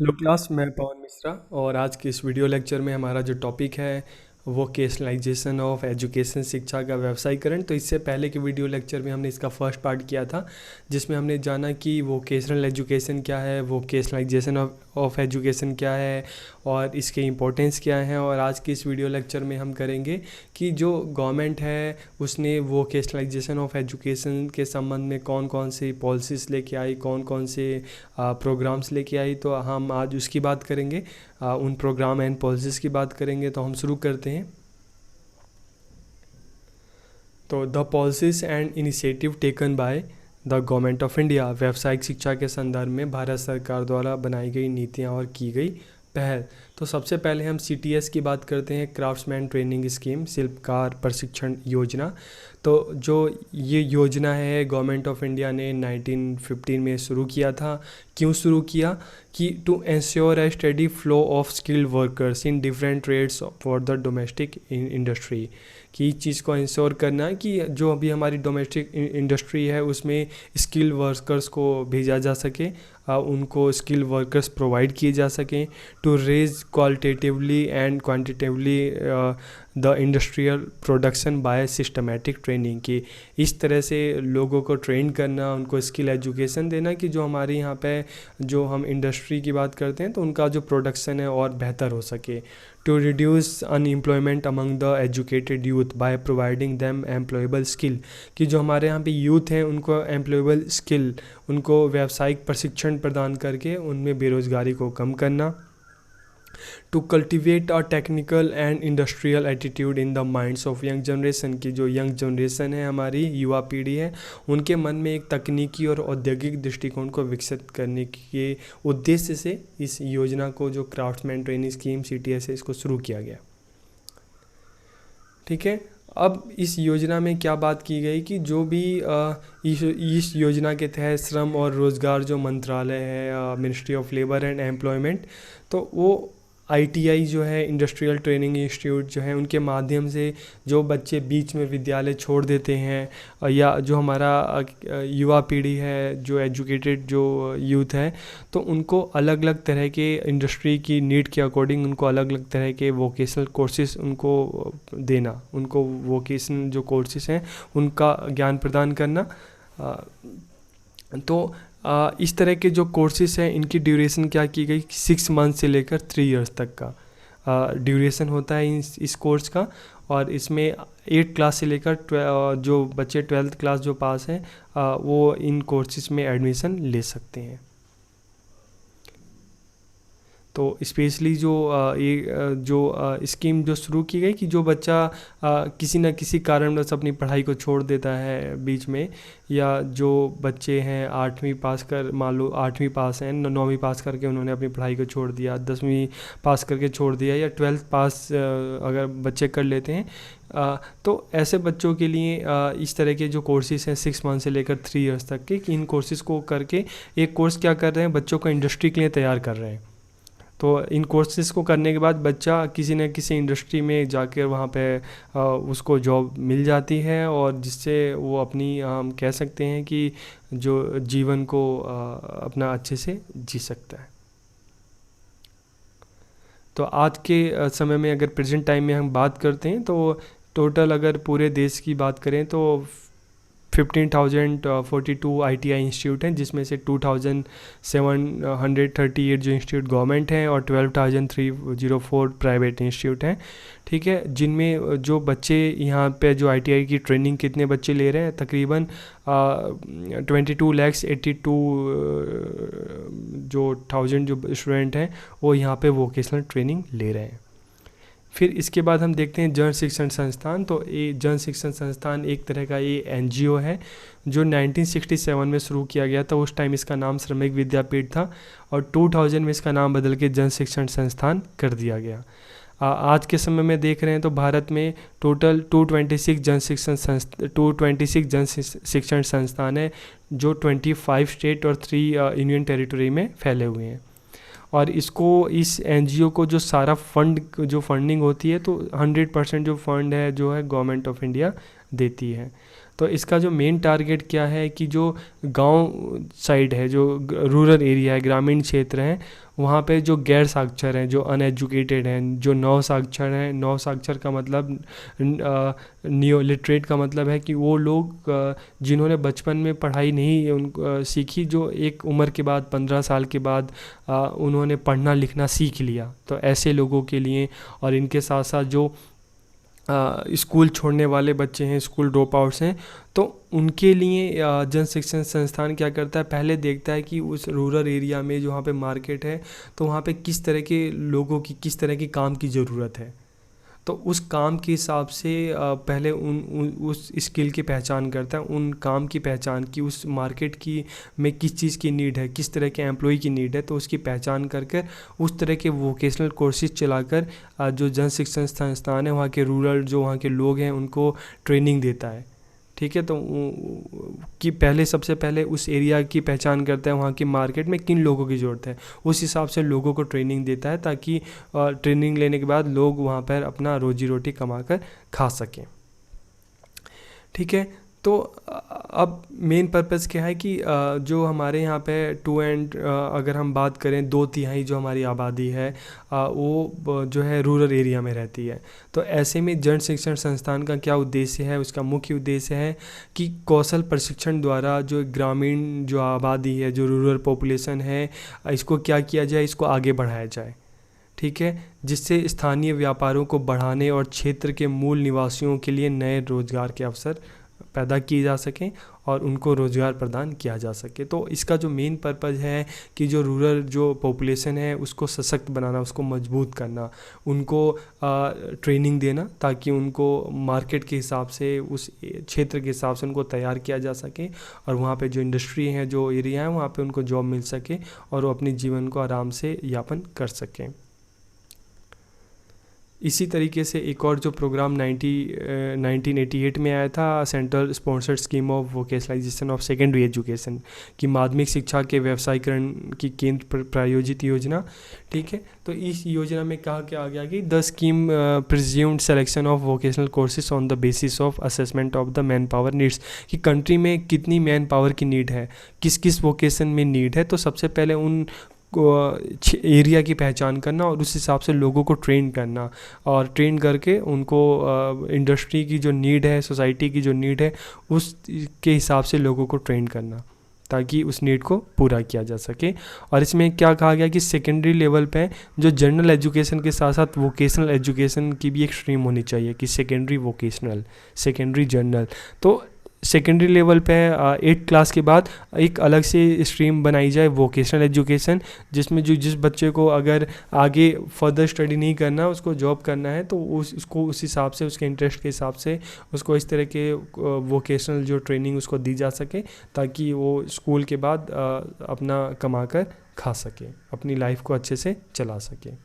Hello class, मैं पवन मिश्रा। और आज के इस वीडियो लेक्चर में हमारा जो टॉपिक है वोकेशनलाइजेशन ऑफ एजुकेशन, शिक्षा का व्यवसायीकरण। तो इससे पहले के वीडियो लेक्चर में हमने इसका फर्स्ट पार्ट किया था, जिसमें हमने जाना कि वोकेशनल एजुकेशन क्या है, वोकेशनलाइजेशन ऑफ एजुकेशन क्या है और इसके इम्पोर्टेंस क्या है। और आज के इस वीडियो लेक्चर में हम करेंगे कि जो गवर्नमेंट है उसने वोकेशनलाइजेशन ऑफ एजुकेशन के संबंध में कौन कौन सी पॉलिसीज़ लेके आई, कौन कौन से प्रोग्राम्स लेके आई। तो हम आज उसकी बात करेंगे, उन प्रोग्राम एंड पॉलिसीज़ की बात करेंगे। तो हम शुरू करते हैं। तो the policies and initiative taken by the government of India, व्यावसायिक शिक्षा के संदर्भ में भारत सरकार द्वारा बनाई गई नीतियाँ और की गई पहल। तो सबसे पहले हम CTS की बात करते हैं, क्राफ्ट्समैन ट्रेनिंग स्कीम, शिल्पकार प्रशिक्षण योजना। तो जो ये योजना है गवर्नमेंट ऑफ इंडिया ने 1915 में शुरू किया था। क्यों शुरू किया? कि to ensure a study flow of skilled workers in different trades for the domestic industry, कि इस चीज़ को इंश्योर करना है कि जो अभी हमारी डोमेस्टिक इंडस्ट्री है उसमें स्किल वर्कर्स को भेजा जा सके, उनको स्किल वर्कर्स प्रोवाइड किए जा सकें। To raise qualitatively and quantitatively the industrial production by systematic training, की इस तरह से लोगों को ट्रेन करना, उनको स्किल एजुकेशन देना कि जो हमारे यहाँ पे जो हम इंडस्ट्री की बात करते हैं तो उनका जो प्रोडक्शन है और बेहतर हो सके। To reduce unemployment among the educated youth by providing them employable skill, कि जो हमारे यहाँ पे यूथ हैं उनको एम्प्लॉयबल स्किल, उनको व्यावसायिक प्रशिक्षण प्रदान करके उनमें बेरोज़गारी को कम करना। To cultivate a technical and industrial attitude in the minds of young generation, की जो यंग जनरेशन है हमारी युवा पीढ़ी है उनके मन में एक तकनीकी और औद्योगिक दृष्टिकोण को विकसित करने के उद्देश्य से इस योजना को, जो क्राफ्ट्समैन ट्रेनिंग स्कीम CTS है, इसको शुरू किया गया। ठीक है। अब इस योजना में क्या बात की गई कि जो भी इस योजना के तहत श्रम और रोज़गार जो मंत्रालय है, ministry of labour and employment, तो वो ITI जो है, इंडस्ट्रियल ट्रेनिंग इंस्टीट्यूट जो है, उनके माध्यम से जो बच्चे बीच में विद्यालय छोड़ देते हैं या जो हमारा युवा पीढ़ी है, जो एजुकेटेड जो यूथ है, तो उनको अलग अलग तरह के इंडस्ट्री की नीड के अकॉर्डिंग उनको अलग अलग तरह के वोकेशनल कोर्सेज उनको देना, उनको वोकेशनल जो कोर्सेज हैं उनका ज्ञान प्रदान करना। तो इस तरह के जो कोर्सेज हैं इनकी ड्यूरेशन क्या की गई, 6 मंथ से लेकर 3 इयर्स तक का ड्यूरेशन होता है इस कोर्स का। और इसमें 8 क्लास से लेकर जो बच्चे 12th क्लास जो पास हैं वो इन कोर्सेज में एडमिशन ले सकते हैं। तो स्पेशली जो जो स्कीम जो शुरू की गई कि जो बच्चा किसी न किसी कारणवश अपनी पढ़ाई को छोड़ देता है बीच में, या जो बच्चे हैं 8वीं पास कर, मान लो 8वीं पास हैं, 9वीं पास करके उन्होंने अपनी पढ़ाई को छोड़ दिया, 10वीं पास करके छोड़ दिया, या 12th पास अगर बच्चे कर लेते हैं, तो ऐसे बच्चों के लिए इस तरह के जो कोर्सेज़ हैं 6 मंथ से लेकर 3 इयर्स तक के, कि इन कोर्सेज़ को करके एक कोर्स क्या कर रहे हैं, बच्चों को इंडस्ट्री के लिए तैयार कर रहे हैं। तो इन कोर्सेज़ को करने के बाद बच्चा किसी न किसी इंडस्ट्री में जाकर वहाँ पे उसको जॉब मिल जाती है, और जिससे वो अपनी हम कह सकते हैं कि जो जीवन को अपना अच्छे से जी सकता है। तो आज के समय में अगर प्रेजेंट टाइम में हम बात करते हैं तो टोटल अगर पूरे देश की बात करें तो 15,042 ITI इंस्टीट्यूट हैं, जिसमें से 2,738 जो इंस्टीट्यूट गवर्नमेंट हैं और 12,304 प्राइवेट इंस्टीट्यूट हैं। ठीक है, जिनमें जो बच्चे यहाँ पे जो ITI की ट्रेनिंग कितने बच्चे ले रहे हैं, तकरीबन 22,82 जो थाउजेंड जो स्टूडेंट हैं वो यहाँ पे वोकेशनल ट्रेनिंग ले रहे हैं। फिर इसके बाद हम देखते हैं जन शिक्षण संस्थान। तो ये जन शिक्षण संस्थान एक तरह का ये NGO है जो 1967 में शुरू किया गया था। उस टाइम इसका नाम श्रमिक विद्यापीठ था और 2000 में इसका नाम बदल के जन शिक्षण संस्थान कर दिया गया। आज के समय में देख रहे हैं तो भारत में टोटल 226 जन शिक्षण संस्थान है, जो 25 स्टेट और 3 यूनियन टेरिटरी में फैले हुए हैं। और इसको, इस NGO को जो सारा फंडिंग होती है, तो 100% जो फंड है जो है गवर्नमेंट ऑफ इंडिया देती है। तो इसका जो मेन टारगेट क्या है कि जो गांव साइड है, जो रूरल एरिया है, ग्रामीण क्षेत्र हैं, वहाँ पे जो गैर साक्षर हैं, जो अनएजुकेटेड हैं, जो नव साक्षर हैं, नव साक्षर का मतलब नियो लिटरेट का मतलब है कि वो लोग जिन्होंने बचपन में पढ़ाई नहीं सीखी, जो एक उम्र के बाद 15 साल के बाद उन्होंने पढ़ना लिखना सीख लिया, तो ऐसे लोगों के लिए। और इनके साथ साथ जो स्कूल छोड़ने वाले बच्चे हैं, स्कूल ड्रॉप आउट्स हैं, तो उनके लिए जन शिक्षण संस्थान क्या करता है, पहले देखता है कि उस रूरल एरिया में जो वहाँ पे मार्केट है, तो वहाँ पे किस तरह के लोगों की, किस तरह की काम की ज़रूरत है। तो उस काम के हिसाब से पहले उस स्किल की पहचान करता है, उन काम की पहचान की, उस मार्केट की में किस चीज़ की नीड है, किस तरह के एम्प्लॉय की नीड है, तो उसकी पहचान करके उस तरह के वोकेशनल कोर्सेज चलाकर जो जन शिक्षण संस्थान है वहाँ के रूरल जो वहाँ के लोग हैं उनको ट्रेनिंग देता है। ठीक है, तो कि पहले सबसे पहले उस एरिया की पहचान करता है, वहाँ की मार्केट में किन लोगों की ज़रूरत है, उस हिसाब से लोगों को ट्रेनिंग देता है, ताकि ट्रेनिंग लेने के बाद लोग वहाँ पर अपना रोजी रोटी कमा कर खा सकें। ठीक है, तो अब मेन पर्पज़ क्या है कि जो हमारे यहाँ पे अगर हम बात करें 2/3 जो हमारी आबादी है वो जो है रूरल एरिया में रहती है। तो ऐसे में जन शिक्षण संस्थान का क्या उद्देश्य है, उसका मुख्य उद्देश्य है कि कौशल प्रशिक्षण द्वारा जो ग्रामीण जो आबादी है, जो रूरल पॉपुलेशन है, इसको क्या किया जाए, इसको आगे बढ़ाया जाए। ठीक है, जिससे स्थानीय व्यापारों को बढ़ाने और क्षेत्र के मूल निवासियों के लिए नए रोजगार के अवसर पैदा किए जा सकें और उनको रोज़गार प्रदान किया जा सके। तो इसका जो मेन पर्पज़ है कि जो रूरल जो पॉपुलेशन है उसको सशक्त बनाना, उसको मजबूत करना, उनको ट्रेनिंग देना, ताकि उनको मार्केट के हिसाब से, उस क्षेत्र के हिसाब से उनको तैयार किया जा सके और वहाँ पे जो इंडस्ट्री है, जो एरिया है, वहाँ पे उनको जॉब मिल सके और वो अपने जीवन को आराम से यापन कर सकें। इसी तरीके से एक और जो प्रोग्राम 1988 में आया था, central sponsored scheme of vocationalisation of secondary education, की माध्यमिक शिक्षा के व्यवसायीकरण की केंद्र प्रायोजित योजना। ठीक है, तो इस योजना में कहा क्या आ गया कि the scheme presumed selection of vocational courses on the basis of assessment of the man power needs, कि कंट्री में कितनी मैन पावर की नीड है, किस किस वोकेशन में नीड है। तो सबसे पहले उन एरिया की पहचान करना और उस हिसाब से लोगों को ट्रेन करना, और ट्रेन करके उनको इंडस्ट्री की जो नीड है, सोसाइटी की जो नीड है, उस के हिसाब से लोगों को ट्रेन करना, ताकि उस नीड को पूरा किया जा सके। और इसमें क्या कहा गया कि सेकेंडरी लेवल पे जो जनरल एजुकेशन के साथ साथ वोकेशनल एजुकेशन की भी एक स्ट्रीम होनी चाहिए, कि सेकेंडरी वोकेशनल, सेकेंडरी जनरल। तो सेकेंडरी लेवल पे 8th क्लास के बाद एक अलग से स्ट्रीम बनाई जाए वोकेशनल एजुकेशन, जिसमें जिस बच्चे को अगर आगे फर्दर स्टडी नहीं करना, उसको जॉब करना है, तो उसको उस हिसाब से, उसके इंटरेस्ट के हिसाब से उसको इस तरह के वोकेशनल जो ट्रेनिंग उसको दी जा सके, ताकि वो स्कूल के बाद अपना कमा कर खा सके, अपनी लाइफ को अच्छे से चला सके।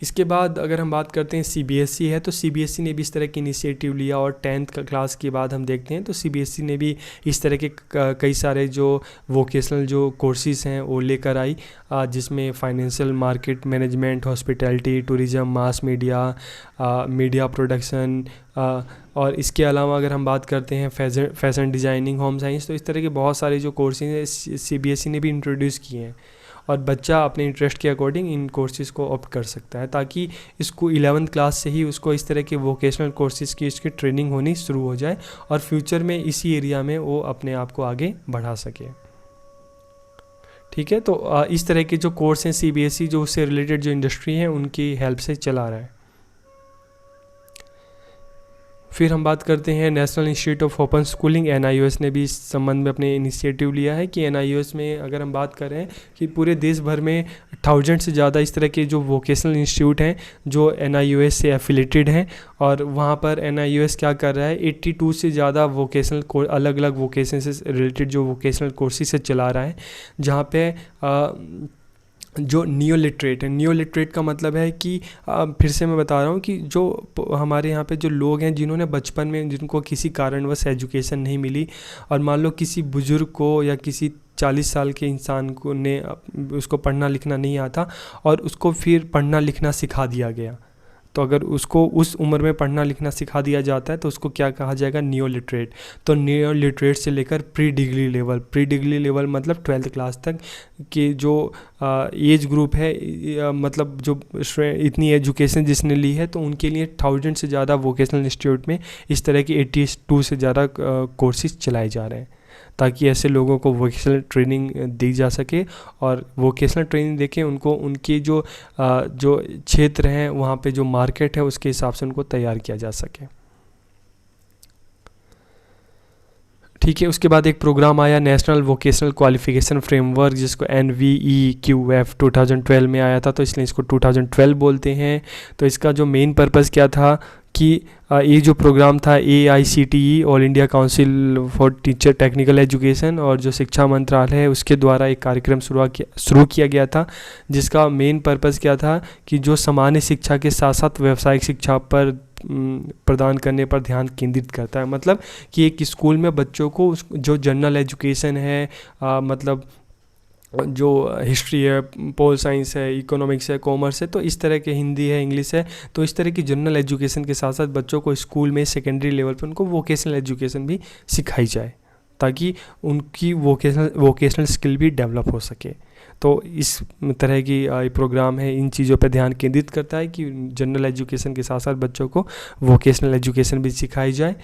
इसके बाद अगर हम बात करते हैं CBSE है, तो CBSE ने भी इस तरह की इनिशिएटिव लिया, और 10th क्लास के बाद हम देखते हैं तो CBSE ने भी इस तरह के कई सारे जो वोकेशनल जो कोर्सेज हैं वो लेकर आई, जिसमें financial, market management, hospitality, tourism, mass media, media production, और इसके अलावा अगर हम बात करते हैं फैशन डिज़ाइनिंग, होम साइंस, तो इस तरह के बहुत सारे जो कोर्सेज हैं CBSE ने भी इंट्रोड्यूस किए हैं, और बच्चा अपने इंटरेस्ट के अकॉर्डिंग इन कोर्सेज़ को ऑप्ट कर सकता है, ताकि इसको 11th क्लास से ही उसको इस तरह के वोकेशनल कोर्सेज़ की इसकी ट्रेनिंग होनी शुरू हो जाए, और फ्यूचर में इसी एरिया में वो अपने आप को आगे बढ़ा सके। ठीक है, तो इस तरह के जो कोर्स हैं CBSE जो उससे रिलेटेड जो इंडस्ट्री है उनकी हेल्प से चला रहा है। फिर हम बात करते हैं national institute of open schooling, NIOS ने भी इस संबंध में अपने इनिशिएटिव लिया है, कि NIOS में अगर हम बात करें कि पूरे देश भर में 1000 से ज़्यादा इस तरह के जो वोकेशनल इंस्टीट्यूट हैं जो NIOS से एफिलेटेड हैं, और वहाँ पर NIOS क्या कर रहा है, 82 से ज़्यादा वोकेशनल अलग अलग वोकेशन से रिलेटेड जो वोकेशनल कोर्सेज से चला रहा है, जहाँ पे जो नियो लिटरेट है, नियो लिटरेट का मतलब है कि फिर से मैं बता रहा हूँ कि जो हमारे यहाँ पे जो लोग हैं जिन्होंने बचपन में, जिनको किसी कारणवश एजुकेशन नहीं मिली, और मान लो किसी बुज़ुर्ग को या किसी 40 साल के इंसान को ने उसको पढ़ना लिखना नहीं आता और उसको फिर पढ़ना लिखना सिखा दिया गया, तो अगर उसको उस उम्र में पढ़ना लिखना सिखा दिया जाता है तो उसको क्या कहा जाएगा, नियो लिटरेट। तो नियो लिटरेट से लेकर प्री डिग्री लेवल मतलब 12th क्लास तक के जो एज ग्रुप है, मतलब जो इतनी एजुकेशन जिसने ली है, तो उनके लिए 1000 से ज़्यादा वोकेशनल इंस्टीट्यूट में इस तरह की 82 से ज़्यादा कोर्सेज चलाए जा रहे हैं, ताकि ऐसे लोगों को वोकेशनल ट्रेनिंग दी जा सके और वोकेशनल ट्रेनिंग देके उनको उनकी जो क्षेत्र हैं वहाँ पे जो मार्केट है उसके हिसाब से उनको तैयार किया जा सके। ठीक है, उसके बाद एक प्रोग्राम आया नेशनल वोकेशनल क्वालिफिकेशन फ्रेमवर्क, जिसको NVEQF 2012 में आया था, तो इसलिए इसको 2012 बोलते हैं। तो इसका जो मेन पर्पज़ क्या था कि ये जो प्रोग्राम था AICTE all India council for teacher technical education और जो शिक्षा मंत्रालय है उसके द्वारा एक कार्यक्रम शुरू किया गया था, जिसका मेन पर्पज़ क्या था कि जो सामान्य शिक्षा के साथ साथ व्यावसायिक शिक्षा पर प्रदान करने पर ध्यान केंद्रित करता है। मतलब कि एक स्कूल में बच्चों को जो जनरल एजुकेशन है, मतलब जो हिस्ट्री है, पोल साइंस है, इकोनॉमिक्स है, कॉमर्स है, तो इस तरह के हिंदी है, इंग्लिश है, तो इस तरह की जनरल एजुकेशन के साथ साथ बच्चों को स्कूल में सेकेंडरी लेवल पर उनको वोकेशनल एजुकेशन भी सिखाई जाए, ताकि उनकी वोकेशनल स्किल भी डेवलप हो सके। तो इस तरह की प्रोग्राम है, इन चीज़ों पर ध्यान केंद्रित करता है कि जनरल एजुकेशन के साथ साथ बच्चों को वोकेशनल एजुकेशन भी सिखाई जाए।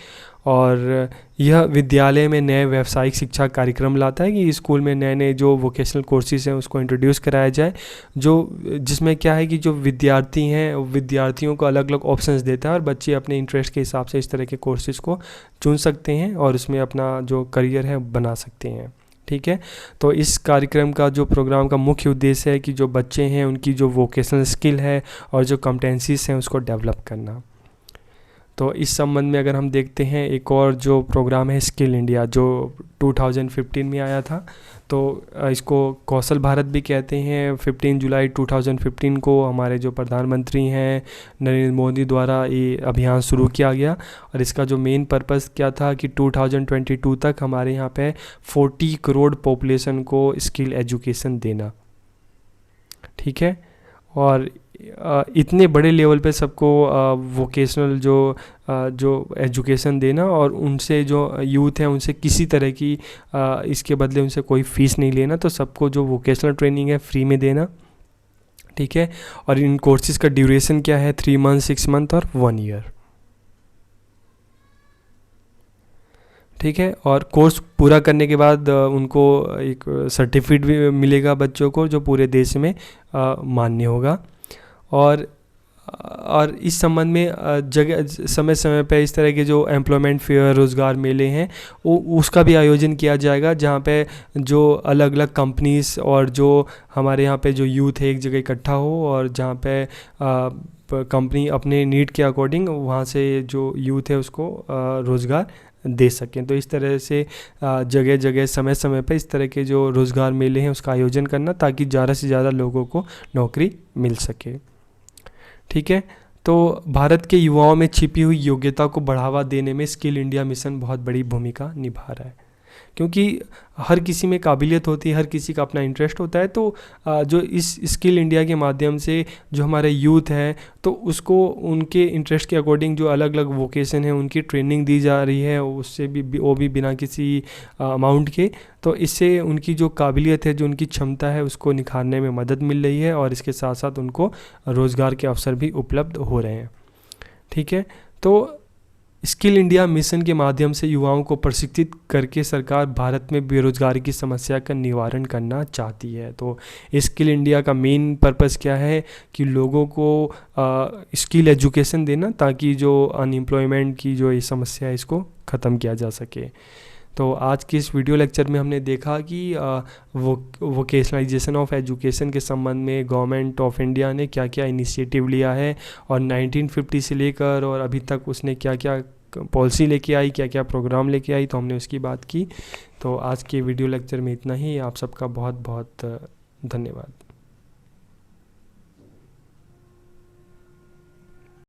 और यह विद्यालय में नए व्यावसायिक शिक्षा कार्यक्रम लाता है कि स्कूल में नए नए जो वोकेशनल कोर्सेज हैं उसको इंट्रोड्यूस कराया जाए, जिसमें क्या है कि जो विद्यार्थी हैं विद्यार्थियों को अलग अलग ऑप्शंस देता है और बच्चे अपने इंटरेस्ट के हिसाब से इस तरह के कोर्सेज को चुन सकते हैं और उसमें अपना जो करियर है बना सकते हैं। ठीक है, तो इस कार्यक्रम का जो प्रोग्राम का मुख्य उद्देश्य है कि जो बच्चे हैं उनकी जो वोकेशनल स्किल है और जो कॉम्पिटेंसीज हैं उसको डेवलप करना। तो इस संबंध में अगर हम देखते हैं एक और जो प्रोग्राम है स्किल इंडिया, जो 2015 में आया था, तो इसको कौशल भारत भी कहते हैं। 15 जुलाई 2015 को हमारे जो प्रधानमंत्री हैं नरेंद्र मोदी द्वारा ये अभियान शुरू किया गया और इसका जो मेन पर्पस क्या था कि 2022 तक हमारे यहाँ पे 40 करोड़ पॉपुलेशन को स्किल एजुकेशन देना। ठीक है, और इतने बड़े लेवल पे सबको वोकेशनल जो एजुकेशन देना और उनसे जो यूथ है उनसे किसी तरह की इसके बदले उनसे कोई फ़ीस नहीं लेना, तो सबको जो वोकेशनल ट्रेनिंग है फ्री में देना। ठीक है, और इन कोर्सेज़ का ड्यूरेशन क्या है, 3 मंथ, 6 मंथ और 1 ईयर। ठीक है, और कोर्स पूरा करने के बाद उनको एक सर्टिफिकेट भी मिलेगा बच्चों को, जो पूरे देश में मान्य होगा। और इस संबंध में जगह समय समय पर इस तरह के जो एम्प्लॉयमेंट फेयर, रोज़गार मेले हैं, उसका भी आयोजन किया जाएगा, जहाँ पे जो अलग अलग कंपनीज और जो हमारे यहाँ पे जो यूथ है एक जगह इकट्ठा हो और जहाँ पे कंपनी अपने नीड के अकॉर्डिंग वहाँ से जो यूथ है उसको रोज़गार दे सकें। तो इस तरह से जगह जगह समय समय पर इस तरह के जो रोज़गार मेले हैं उसका आयोजन करना, ताकि ज़्यादा से ज़्यादा लोगों को नौकरी मिल सके। ठीक है, तो भारत के युवाओं में छिपी हुई योग्यता को बढ़ावा देने में स्किल इंडिया मिशन बहुत बड़ी भूमिका निभा रहा है, क्योंकि हर किसी में काबिलियत होती है, हर किसी का अपना इंटरेस्ट होता है। तो जो इस स्किल इंडिया के माध्यम से जो हमारे यूथ हैं तो उसको उनके इंटरेस्ट के अकॉर्डिंग जो अलग अलग वोकेशन है उनकी ट्रेनिंग दी जा रही है, उससे भी वो भी बिना किसी अमाउंट के। तो इससे उनकी जो काबिलियत है, जो उनकी क्षमता है, उसको निखारने में मदद मिल रही है और इसके साथ साथ उनको रोज़गार के अवसर भी उपलब्ध हो रहे हैं। ठीक है, तो स्किल इंडिया मिशन के माध्यम से युवाओं को प्रशिक्षित करके सरकार भारत में बेरोजगारी की समस्या का निवारण करना चाहती है। तो स्किल इंडिया का मेन पर्पस क्या है कि लोगों को स्किल एजुकेशन देना, ताकि जो अनएम्प्लॉयमेंट की जो ये समस्या है इसको ख़त्म किया जा सके। तो आज के इस वीडियो लेक्चर में हमने देखा कि वोकेशनलाइजेशन ऑफ एजुकेशन के संबंध में गवर्नमेंट ऑफ इंडिया ने क्या क्या इनिशिएटिव लिया है और 1950 से लेकर और अभी तक उसने क्या क्या पॉलिसी लेके आई, क्या क्या प्रोग्राम लेके आई, तो हमने उसकी बात की। तो आज के वीडियो लेक्चर में इतना ही। आप सबका बहुत बहुत धन्यवाद।